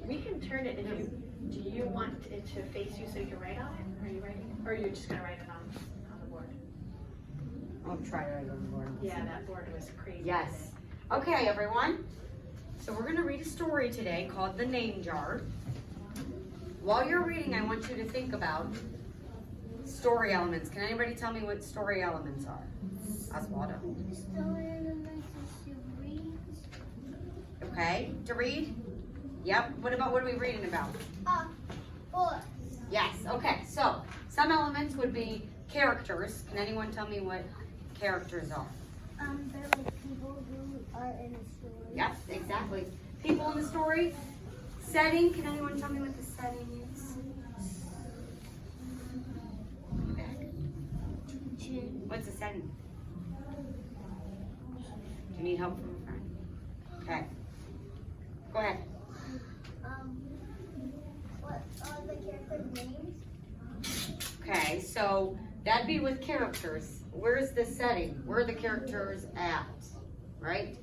We can turn it if you, do you want it to face you so you can write on it? Are you writing? Or are you just gonna write it on the board? I'll try to write on the board. Yeah, that board was crazy. Yes. Okay, everyone. So we're gonna read a story today called The Name Jar. While you're reading, I want you to think about story elements. Can anybody tell me what story elements are? Oswaldo. Story elements is to read. Okay, to read? Yep. What are we reading about? Book. Yes, okay. So some elements would be characters. Can anyone tell me what characters are? They're like people who are in a story. Yes, exactly. People in the story. Setting. Can anyone tell me what the setting is? What's the setting? Do you need help from a friend? Okay. Go ahead. What are the characters' names? Okay, so that'd be with characters. Where's the setting? Where are the characters at? Right?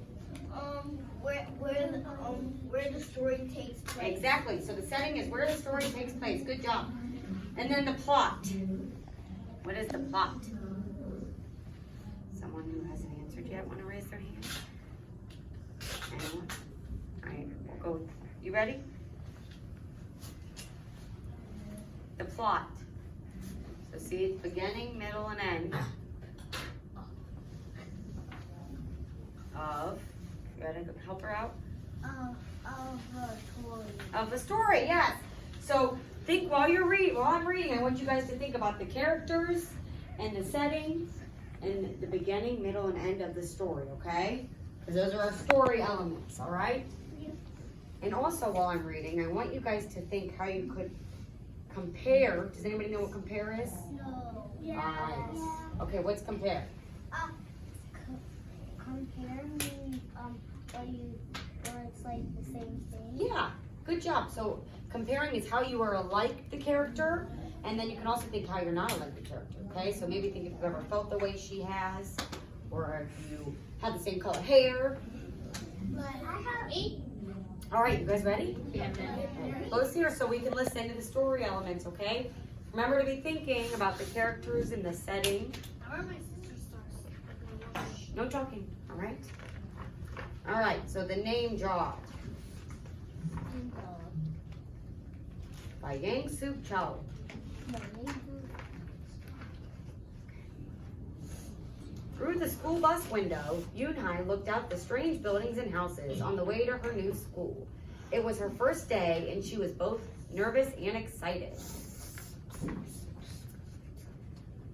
Where the story takes place. Exactly. So the setting is where the story takes place. Good job. And then the plot. What is the plot? Someone who hasn't answered yet want to raise their hand? Anyone? All right, we'll go. You ready? The plot. So see, it's beginning, middle, and end of. You gotta help her out. Of a story, yes. So think while I'm reading, I want you guys to think about the characters and the setting and the beginning, middle, and end of the story, okay? Because those are our story elements, all right? Yeah. And also while I'm reading, I want you guys to think how you could compare. Does anybody know what compare is? No. All right. Okay, what's compare? Compare means where it's like the same thing. Yeah, good job. So comparing is how you are alike the character, and then you can also think how you're not alike the character, okay? So maybe think if you've ever felt the way she has, or if you had the same color hair. But I have 8. All right, you guys ready? Yeah. Close here so we can listen to the story elements, okay? Remember to be thinking about the characters and the setting. Where are my sister stars? No talking, all right? All right, so the name jar by Yang Suk Cho. Through the school bus window, Yoon-hai looked out the strange buildings and houses on the way to her new school. It was her first day, and she was both nervous and excited.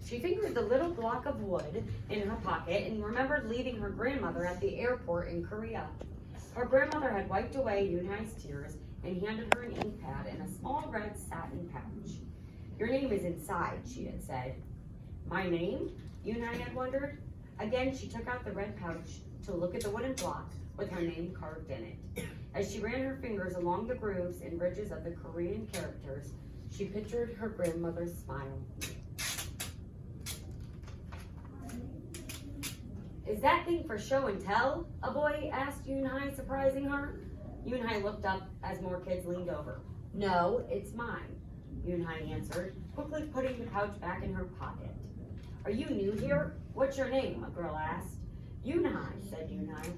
She fingered the little block of wood in her pocket and remembered leaving her grandmother at the airport in Korea. Her grandmother had wiped away Yoon-hai's tears and handed her an ink pad and a small red satin pouch. "Your name is inside," she had said. "My name?" Yoon-hai had wondered. Again, she took out the red pouch to look at the wooden block with her name carved in it. As she ran her fingers along the grooves and ridges of the Korean characters, she pictured her grandmother's smile. "Is that thing for show and tell?" a boy asked Yoon-hai, surprising her. Yoon-hai looked up as more kids leaned over. "No, it's mine," Yoon-hai answered, quickly putting the pouch back in her pocket. "Are you new here? What's your name?" a girl asked. "Yoon-hai," said Yoon-hai.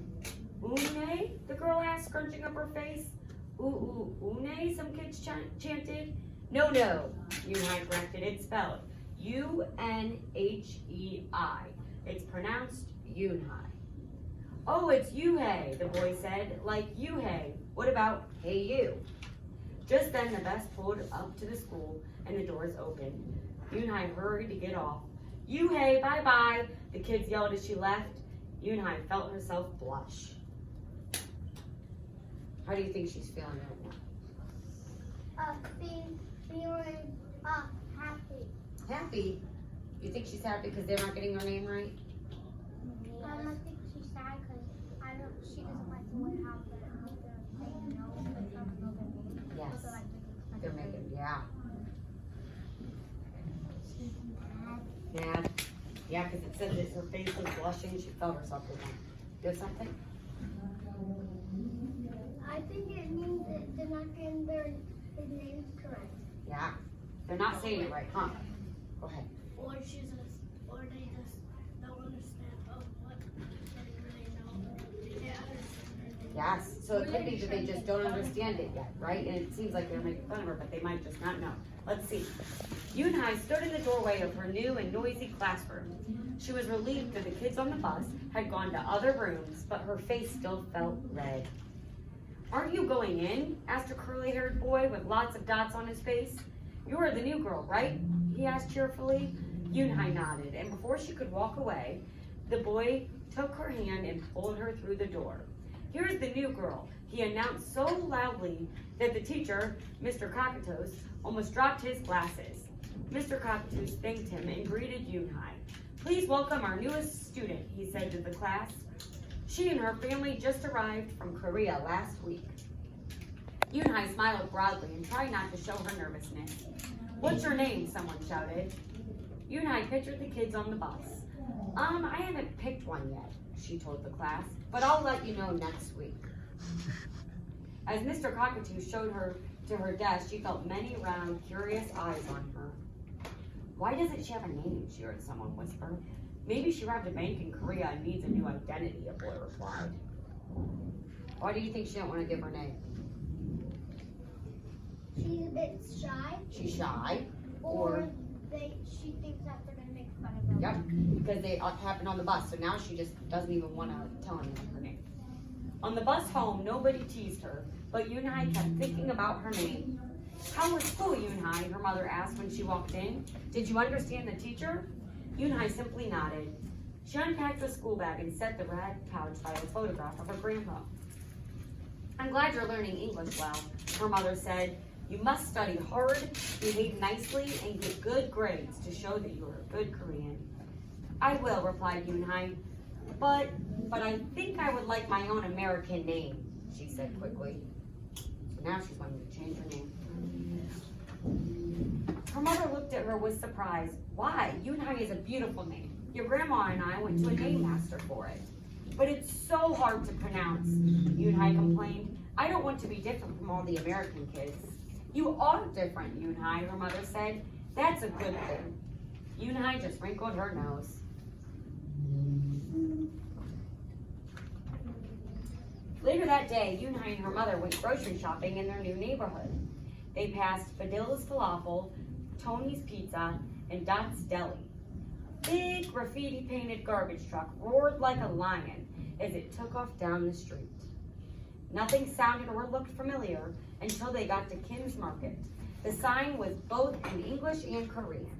"Une?" the girl asked, scrunching up her face. "Une?" some kids chanted. No, Yoon-hai corrected. It's spelled Unhei. It's pronounced Yoon-hai. "Oh, it's Yuhei," the boy said. "Like Yuhei. What about hey you?" Just then the bus pulled up to the school and the doors opened. Yoon-hai hurried to get off. "Yuhei, bye-bye," the kids yelled as she left. Yoon-hai felt herself blush. How do you think she's feeling right now? Feeling happy. Happy? You think she's happy because they're not getting her name right? I think she's sad because she doesn't like the way how they're saying no, like how they know their name. Yes. So, like, They're making, yeah. She's mad. Mad? Yeah, because it said that her face was blushing. She felt herself again. Do something? I think it means that they're not getting their names correct. Yeah. They're not saying it right, huh? Go ahead. Or they just don't understand what they really know. They understand. Yes. So it could be that they just don't understand it yet, right? And it seems like they're making fun of her, but they might just not know. Let's see. Yunhai stood in the doorway of her new and noisy classroom. She was relieved that the kids on the bus had gone to other rooms, but her face still felt red. "Aren't you going in?" asked a curly-haired boy with lots of dots on his face. "You're the new girl, right?" he asked cheerfully. Yunhai nodded, and before she could walk away, the boy took her hand and pulled her through the door. "Here's the new girl," he announced so loudly that the teacher, Mr. Cockatoos, almost dropped his glasses. Mr. Cockatoos thanked him and greeted Yunhai. "Please welcome our newest student," he said to the class. She and her family just arrived from Korea last week. Yunhai smiled broadly and tried not to show her nervousness. "What's your name?" someone shouted. Yunhai pictured the kids on the bus. I haven't picked one yet," she told the class, "but I'll let you know next week." As Mr. Cockatoo showed her to her desk, she felt many round, curious eyes on her. "Why doesn't she have a name?" she heard someone whisper. "Maybe she robbed a bank in Korea and needs a new identity," a boy replied. "Why do you think she didn't want to give her name?" She's a bit shy. She's shy? Or she thinks that they're going to make fun of her. Yep, because they happened on the bus, so now she just doesn't even want to tell anyone her name. On the bus home, nobody teased her, but Yunhai kept thinking about her name. "How was school, Yunhai?" her mother asked when she walked in. "Did you understand the teacher?" Yunhai simply nodded. She unpacked the school bag and set the red pouch by a photograph of her grandpa. "I'm glad you're learning English well," her mother said. "You must study hard, behave nicely, and get good grades to show that you're a good Korean." "I will," replied Yunhai. But I think I would like my own American name," she said quickly. So now she's wanting to change her name. Her mother looked at her with surprise. "Why? Yunhai is a beautiful name. Your grandma and I went to a name master for it." "But it's so hard to pronounce," Yunhai complained. "I don't want to be different from all the American kids." "You are different, Yunhai," her mother said. "That's a good thing." Yunhai just wrinkled her nose. Later that day, Yunhai and her mother went grocery shopping in their new neighborhood. They passed Fadil's Falafel, Tony's Pizza, and Dot's Deli. Big graffiti-painted garbage truck roared like a lion as it took off down the street. Nothing sounded or looked familiar until they got to Kim's Market. The sign was both in English and Korean.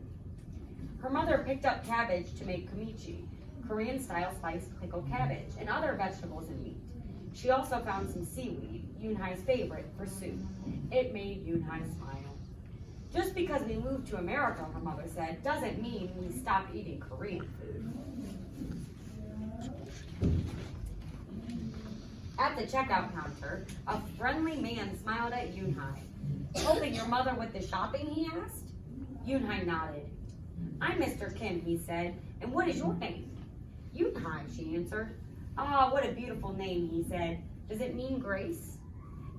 Her mother picked up cabbage to make kimchi, Korean-style sliced pickled cabbage, and other vegetables and meat. She also found some seaweed, Yunhai's favorite, for soup. It made Yunhai smile. "Just because we moved to America," her mother said, "doesn't mean we stopped eating Korean food." At the checkout counter, a friendly man smiled at Yunhai. "Helping your mother with the shopping?" he asked. Yunhai nodded. "I'm Mr. Kim," he said, "and what is your name?" "Yunhai," she answered. "Ah, what a beautiful name," he said. "Does it mean grace?"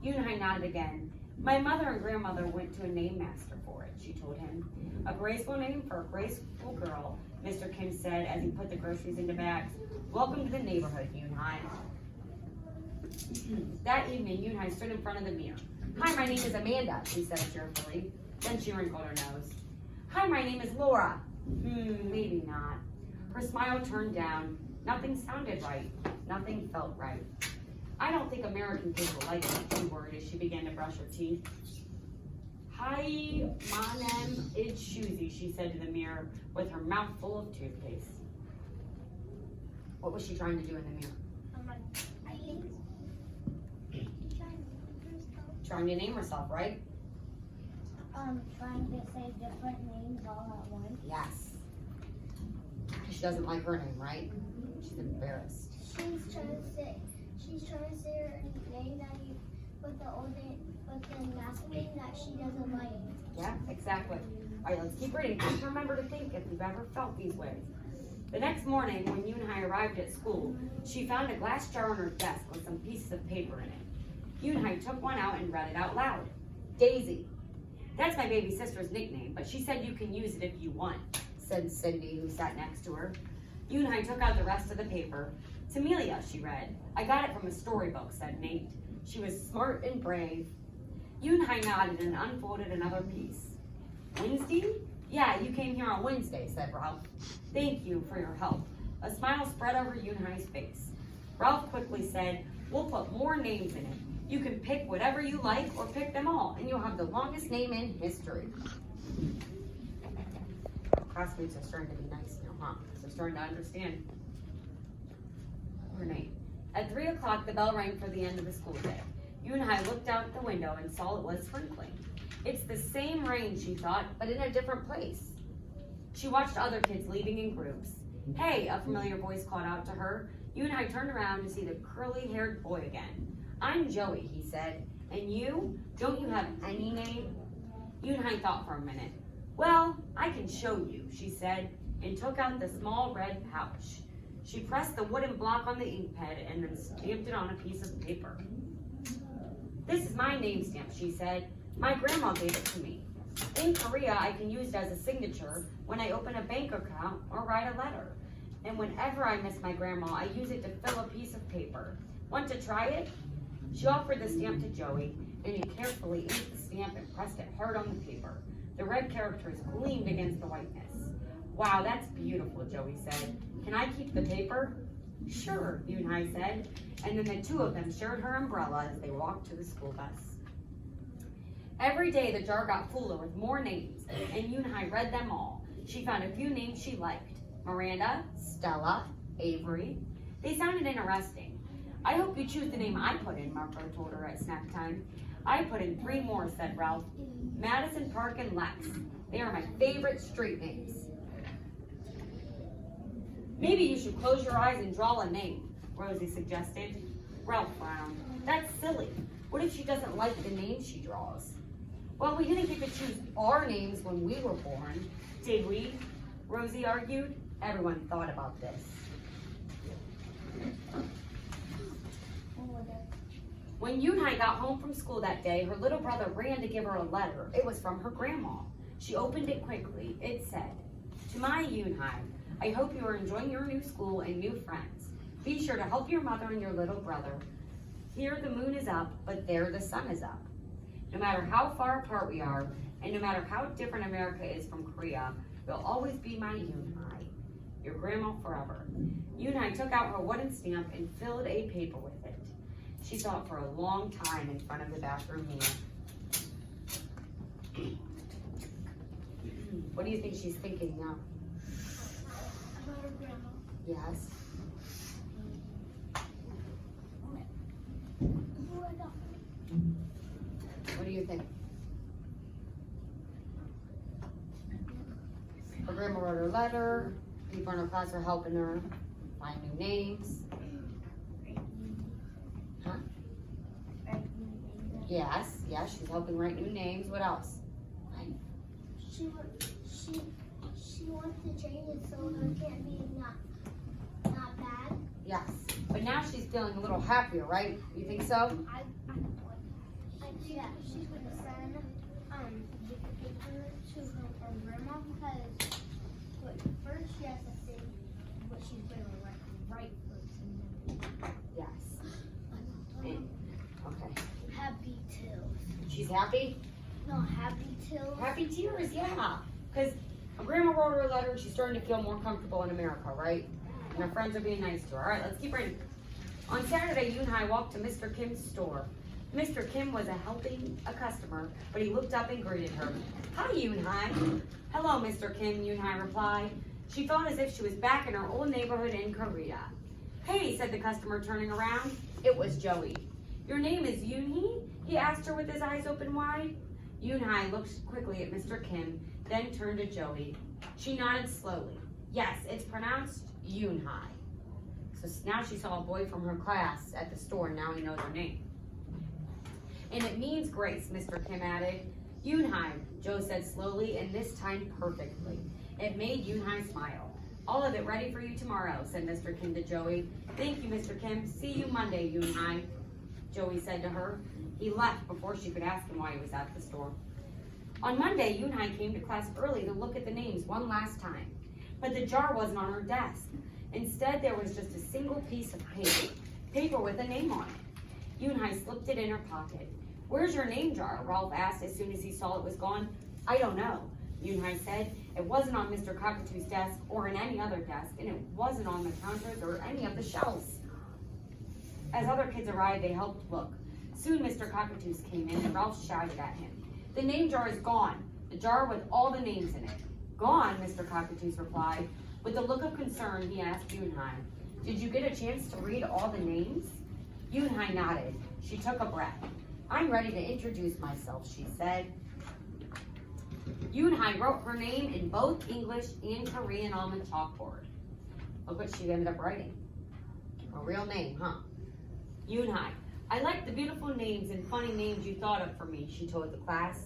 Yunhai nodded again. "My mother and grandmother went to a name master for it," she told him. "A graceful name for a graceful girl," Mr. Kim said as he put the groceries into bags. "Welcome to the neighborhood, Yunhai." That evening, Yunhai stood in front of the mirror. "Hi, my name is Amanda," she said cheerfully. Then she wrinkled her nose. "Hi, my name is Laura." Maybe not. Her smile turned down. Nothing sounded right. Nothing felt right. "I don't think American kids will like it," she worried as she began to brush her teeth. "Hi, my name is Shuzi," she said to the mirror with her mouth full of toothpaste. What was she trying to do in the mirror? I'm like, I think Trying to name herself, right? trying to say different names all at once. Yes. She doesn't like her name, right? She's embarrassed. She's trying to say her name that with the last name that she doesn't like. Yeah, exactly. All right, let's keep reading. Just remember to think if you've ever felt these ways. The next morning, when Yoonhai arrived at school, she found a glass jar on her desk with some pieces of paper in it. Yoonhai took one out and read it out loud. Daisy. That's my baby sister's nickname, but she said you can use it if you want, said Cindy, who sat next to her. Yoonhai took out the rest of the paper. Tamelia, she read. I got it from a storybook, said Nate. She was smart and brave. Yoonhai nodded and unfolded another piece. Wednesday? Yeah, you came here on Wednesday, said Ralph. Thank you for your help. A smile spread over Yoonhai's face. Ralph quickly said, we'll put more names in it. You can pick whatever you like or pick them all, and you'll have the longest name in history. Classmates are starting to be nice now, huh? They're starting to understand her name. At 3 o'clock, the bell rang for the end of the school day. Yoonhai looked out the window and saw it was sprinkling. It's the same rain, she thought, but in a different place. She watched other kids leaving in groups. Hey, a familiar voice called out to her. Yoonhai turned around to see the curly-haired boy again. I'm Joey, he said. And you? Don't you have any name? Yoonhai thought for a minute. Well, I can show you, she said, and took out the small red pouch. She pressed the wooden block on the ink pad and then stamped it on a piece of paper. This is my name stamp, she said. My grandma gave it to me. In Korea, I can use it as a signature when I open a bank account or write a letter. And whenever I miss my grandma, I use it to fill a piece of paper. Want to try it? She offered the stamp to Joey, and he carefully inked the stamp and pressed it hard on the paper. The red characters gleamed against the whiteness. Wow, that's beautiful, Joey said. Can I keep the paper? Sure, Yoonhai said. And then the two of them shared her umbrella as they walked to the school bus. Every day the jar got fuller with more names, and Yoonhai read them all. She found a few names she liked. Miranda, Stella, Avery. They sounded interesting. I hope you choose the name I put in, Marco told her at snack time. I put in 3 more, said Ralph. Madison Park and Lex. They are my favorite street names. Maybe you should close your eyes and draw a name, Rosie suggested. Ralph frowned. That's silly. What if she doesn't like the names she draws? Well, we didn't get to choose our names when we were born, did we? Rosie argued. Everyone thought about this. When Yoonhai got home from school that day, her little brother ran to give her a letter. It was from her grandma. She opened it quickly. It said, to my Yoonhai, I hope you are enjoying your new school and new friends. Be sure to help your mother and your little brother. Here the moon is up, but there the sun is up. No matter how far apart we are, and no matter how different America is from Korea, you'll always be my Yoonhai, your grandma forever. Yoonhai took out her wooden stamp and filled a paper with it. She thought for a long time in front of the bathroom mirror. What do you think she's thinking now? About her grandma. Yes. Who I got? What do you think? Her grandma wrote her letter. People in her class are helping her find new names. Huh? Yes, she's helping write new names. What else? She wants to change it so her can't be not bad. Yes. But now she's feeling a little happier, right? You think so? Yeah, she's gonna send the paper to her grandma because first she has to say what she's gonna write first and then. Yes. Okay. Happy Tills. She's happy? No, Happy Tills. Happy tears, yeah. Because her grandma wrote her a letter and she's starting to feel more comfortable in America, right? And her friends are being nice to her. All right, let's keep reading. On Saturday, Yoonhai walked to Mr. Kim's store. Mr. Kim was helping a customer, but he looked up and greeted her. Hi, Yoonhai. Hello, Mr. Kim, Yoonhai replied. She felt as if she was back in her old neighborhood in Korea. Hey, said the customer, turning around. It was Joey. Your name is Yoonhee? He asked her with his eyes open wide. Yoonhai looked quickly at Mr. Kim, then turned to Joey. She nodded slowly. Yes, it's pronounced Yoonhai. So now she saw a boy from her class at the store, and now he knows her name. And it means grace, Mr. Kim added. Yoonhai, Joe said slowly, and this time perfectly. It made Yoonhai smile. I'll have it ready for you tomorrow, said Mr. Kim to Joey. Thank you, Mr. Kim. See you Monday, Yoon-hai, Joey said to her. He left before she could ask him why he was at the store. On Monday, Yoon-hai came to class early to look at the names one last time. But the jar wasn't on her desk. Instead, there was just a single piece of paper with a name on it. Yoon-hai slipped it in her pocket. Where's your name jar? Ralph asked as soon as he saw it was gone. I don't know, Yoon-hai said. It wasn't on Mr. Cockatoo's desk or in any other desk, and it wasn't on the counters or any of the shelves. As other kids arrived, they helped look. Soon Mr. Cockatoo's came in and Ralph shouted at him. The name jar is gone. The jar with all the names in it. Gone, Mr. Cockatoo's replied. With a look of concern, he asked Yoon-hai, did you get a chance to read all the names? Yoon-hai nodded. She took a breath. I'm ready to introduce myself, she said. Yoon-hai wrote her name in both English and Korean on the chalkboard. Look what she ended up writing. A real name, huh? Yoon-hai, I like the beautiful names and funny names you thought of for me, she told the class.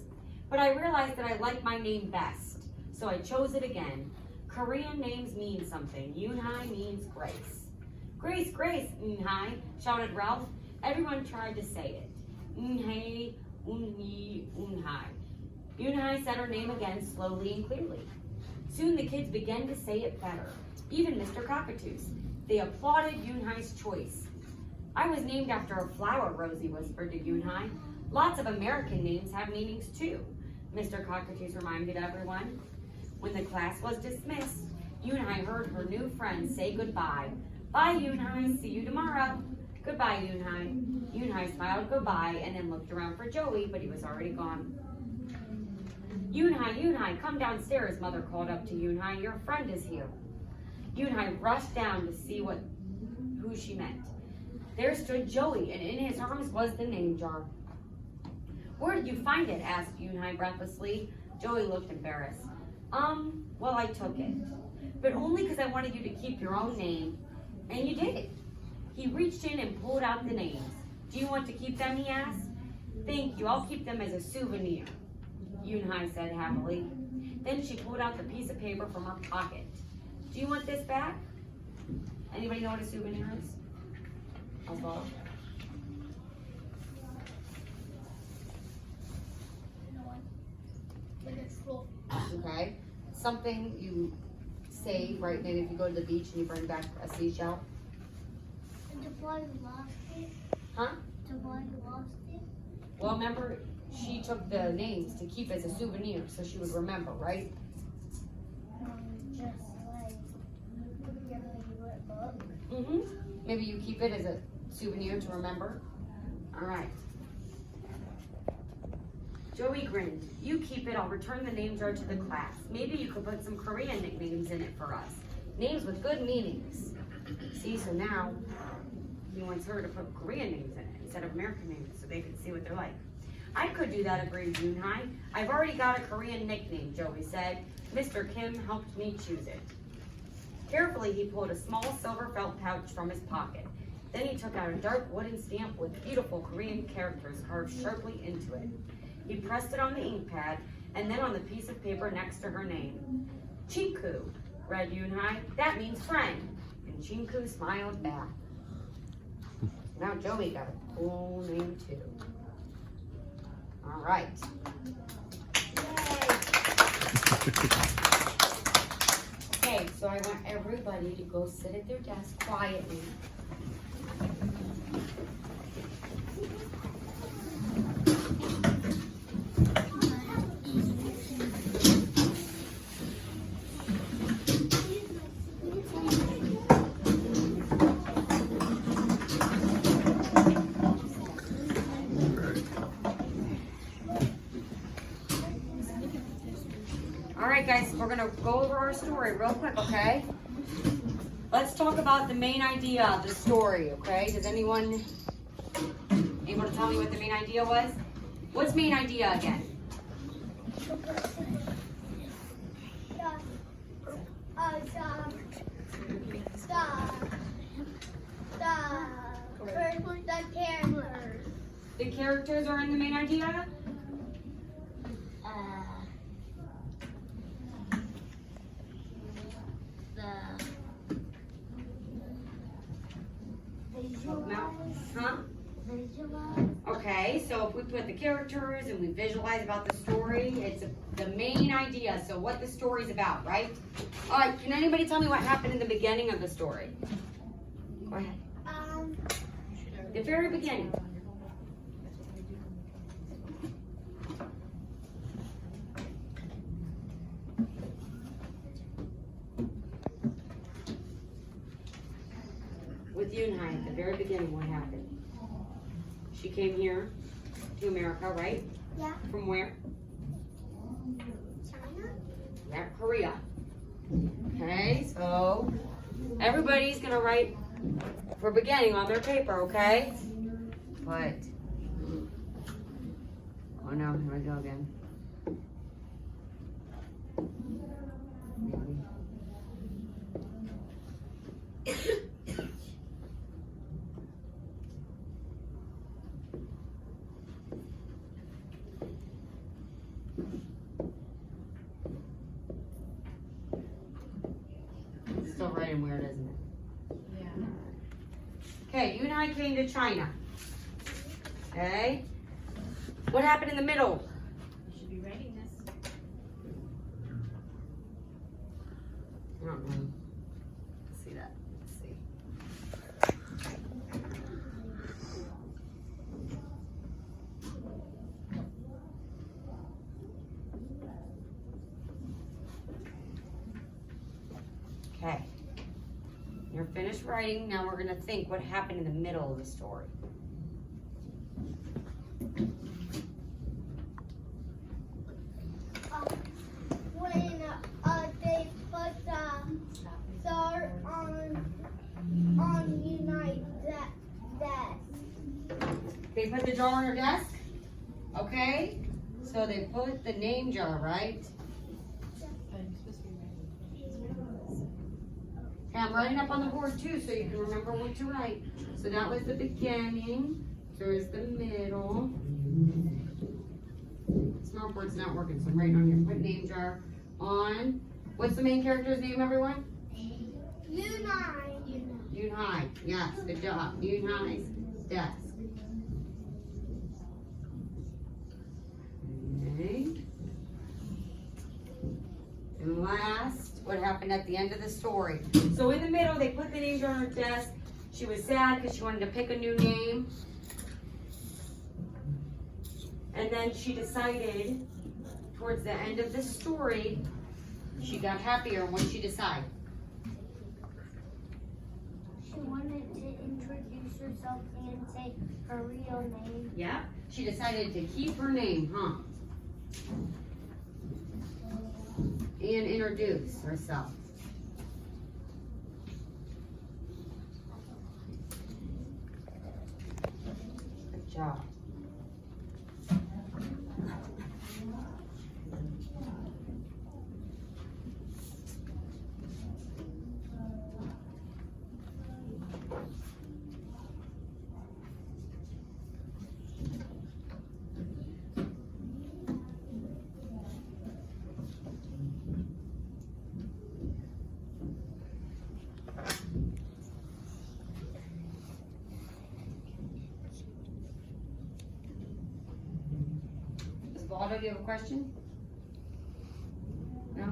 But I realized that I like my name best, so I chose it again. Korean names mean something. Yoon-hai means grace. Grace, Grace, Yoon-hai, shouted Ralph. Everyone tried to say it. Yoon-hai, Yoon-hee, Yoon-hai. Yoon-hai said her name again slowly and clearly. Soon the kids began to say it better, even Mr. Cockatoo's. They applauded Yoon-hai's choice. I was named after a flower, Rosie whispered to Yoon-hai. Lots of American names have meanings too, Mr. Cockatoo's reminded everyone. When the class was dismissed, Yoon-hai heard her new friend say goodbye. Bye, Yoon-hai. See you tomorrow. Goodbye, Yoon-hai. Yoon-hai smiled goodbye and then looked around for Joey, but he was already gone. Yoon-hai, Yoon-hai, come downstairs, Mother called up to Yoon-hai. Your friend is here. Yoon-hai rushed down to see who she meant. There stood Joey, and in his arms was the name jar. Where did you find it? Asked Yoon-hai breathlessly. Joey looked embarrassed. Well, I took it. But only because I wanted you to keep your own name. And you did. He reached in and pulled out the names. Do you want to keep them, he asked. Thank you, I'll keep them as a souvenir, Yoon-hai said happily. Then she pulled out the piece of paper from her pocket. Do you want this back? Anybody know what a souvenir is? Oswald? Okay. Something you save, right? Maybe if you go to the beach and you bring back a seashell. And the boy who lost it? Huh? The boy who lost it? Well, remember, she took the names to keep as a souvenir so she would remember, right? Just like your favorite book. Mm-hmm. Maybe you keep it as a souvenir to remember. All right. Joey grinned. You keep it, I'll return the name jar to the class. Maybe you could put some Korean nicknames in it for us. Names with good meanings. See, so now he wants her to put Korean names in it instead of American names so they can see what they're like. I could do that, agreed Yoon-hai. I've already got a Korean nickname, Joey said. Mr. Kim helped me choose it. Carefully, he pulled a small silver felt pouch from his pocket. Then he took out a dark wooden stamp with beautiful Korean characters carved sharply into it. He pressed it on the ink pad and then on the piece of paper next to her name. Chinku, read Yoon-hai. That means friend. And Chinku smiled back. Now Joey got a cool name too. All right. Yay. Okay, so I want everybody to go sit at their desk quietly. Guys, we're gonna go over our story real quick, okay? Let's talk about the main idea of the story, okay? Does anyone able to tell me what the main idea was? What's main idea again? The characters are in the main idea? Huh? Visualize. Okay, so if we put the characters and we visualize about the story, it's the main idea, so what the story's about, right? All right, can anybody tell me what happened in the beginning of the story? Go ahead. The very beginning. With Yunhai, at the very beginning, what happened? She came here to America, right? Yeah. From where? China. Yeah, Korea. Okay, so everybody's gonna write for beginning on their paper, okay? But, oh no, here we go again. Still writing weird, isn't it? Yeah. Okay, you and I came to China. Okay? What happened in the middle? You should be writing this. I don't know. Let's see that. Let's see. Okay. You're finished writing. Now we're going to think what happened in the middle of the story. When they put the star on Unite desk. They put the jar on her desk. Okay? So they put the name jar, right? And I'm writing up on the board too, so you can remember what to write. So that was the beginning. There's the middle. Smartboard's not working, so I'm writing on here. Put name jar on. What's the main character's name, everyone? Unite. Yunhai. Yes, good job. Yunhai's desk. Okay. And last, what happened at the end of the story. So in the middle, they put the names on her desk. She was sad because she wanted to pick a new name. And then she decided, towards the end of the story, she got happier. And what did she decide? She wanted to introduce herself and say her real name. Yeah. She decided to keep her name, huh? And introduce herself. Good job. Waldo, do you have a question? No?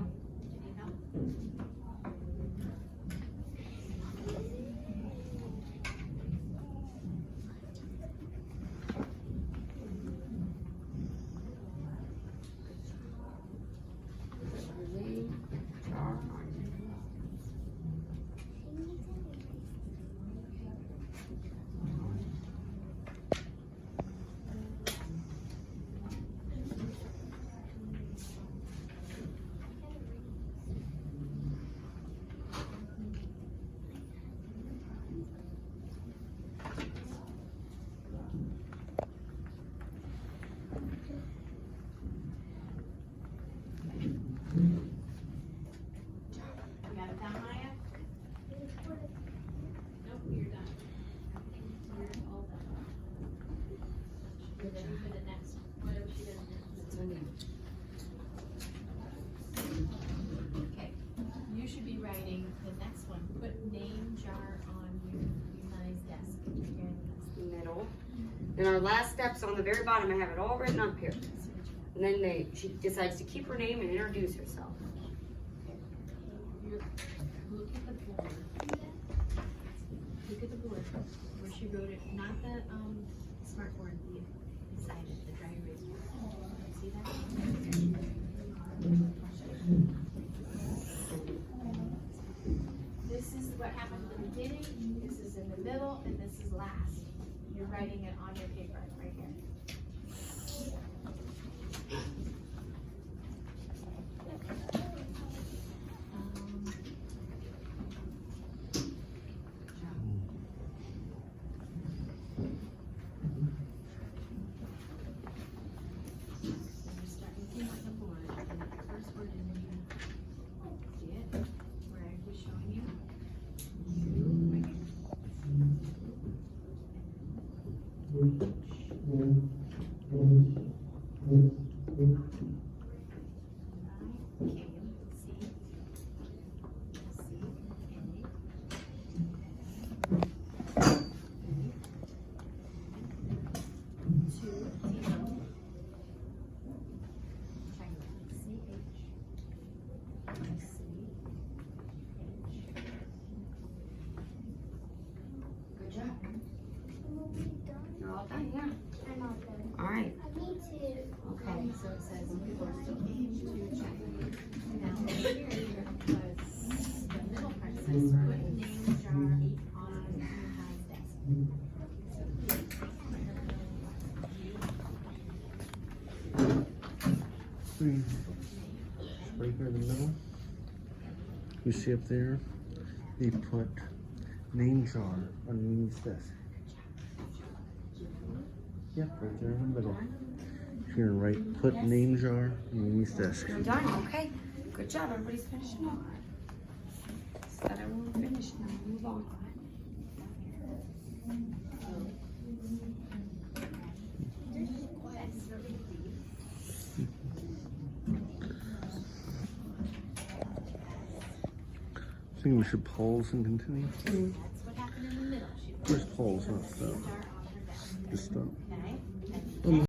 You got it down, Maya? Nope, you're done. You're all done. You're ready for the next, whatever she does next. Okay, you should be writing the next one. Put name jar on your nice desk. Here. Then our last step's on the very bottom. I have it all written up here. And then she decides to keep her name and introduce herself. Look at the board. Look at the board where she wrote it, not the smart board, the beside it, the dry erase board. See that? This is what happened at the beginning, this is in the middle, and this is last. You're writing it on your paper right here. Start looking at the board, and the first word in there. See it? Where I was showing you? Right here. Good job. You're all done, yeah. I'm all done. All right. I need to. Okay. So it says people are still paying to check. Now here you're gonna put the middle part says put name jar on Unihi's desk. Right here in the middle. You see up there, they put name jar underneath this. Yep, right there in the middle. You're gonna write put name jar underneath this. You're done, okay. Good job, everybody's finished now. So that everyone finished now, move on. I think we should pause and continue. That's what happened in the middle. She put Where's pause? Not stop. jar on her desk. Just stop.